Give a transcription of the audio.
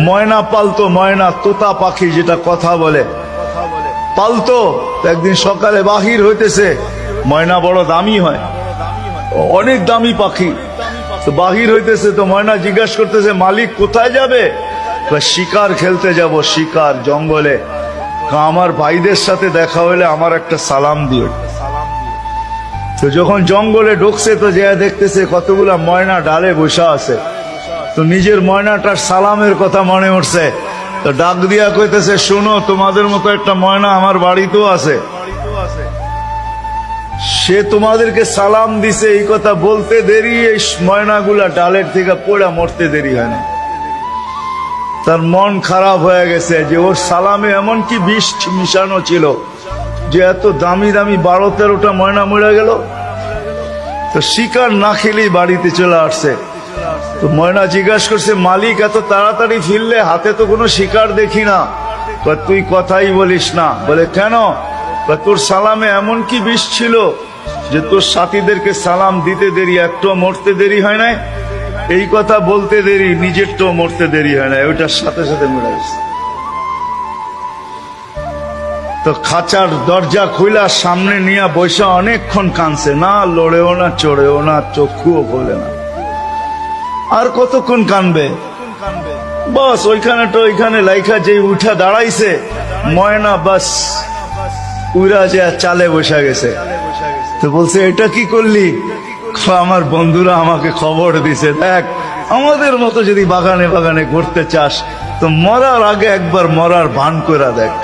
ময়না পালতো, ময়না তোতা পাখি যেটা কথা বলে পালতো। একদিন সকালে বাহির হইতেছে, ময়না বড় দামি হয়, অনেক দামি পাখি। তো বাহির হইতেছে, তো ময়না জিজ্ঞাসা করতেছে মালিক কোথায় যাবে? শিকার খেলতে যাব, শিকার জঙ্গলে। আমার ভাইদের সাথে দেখা হইলে আমার একটা সালাম দিও। তো যখন জঙ্গলে ঢুকছে তো যে দেখতেছে কতগুলা ময়না ডালে বসা আছে। তো নিজের ময়নাটার সালামের কথা মনে উঠছে, তো ডাক দিয়া কইতেছে শোনো, তোমাদের মতো একটা ময়না আমার বাড়িতেও আছে, সে তোমাদেরকে সালাম দিছে। এই কথা বলতে দেরি এই ময়নাগুলা ডালের থেকে পড়া মরতে দেরি হয় না। তার মন খারাপ হয়ে গেছে যে ওর সালামে এমন কি বিষ মিশানো ছিল যে এত দামি দামি 12-13টা ময়না মরে গেল। তো শিকার না খেলেই বাড়িতে চলে আসছে। তো ময়না জিজ্ঞাসা করছে মালিক এত তাড়াতাড়ি ফিরলে, হাতে তো কোনো শিকার দেখি না। তুই কথাই বলিস না। বলে কেন? তোর সালামে এমন কি বিষ ছিল যে তোর সাথীদেরকে সালাম দিতে দেরি, একটু মরতে দেরি হয় নাই। এই কথা বলতে দেরি, নিজের তো মরতে দেরি হয় না, ওইটার সাথে সাথে মরে গেছে। তো খাঁচার দরজা খুইলা সামনে নিয়ে বৈশা অনেকক্ষণ কাঁদছে, না লড়েও না চড়েও না, চক্ষুও খোলে না। আর কতক্ষণ কানবে? বস ওইখানে তো ওইখানে লাইখা যে উঠা দাঁড়াইছে ময়না, বাস উড়া যে চালে বসা গেছে। তো বলছে এটা কি করলি? আমার বন্ধুরা আমাকে খবর দিছে, দেখ আমাদের মতো যদি বাগানে বাগানে ঘুরতে চাস তো মরার আগে একবার মরার ভান করে দেখ।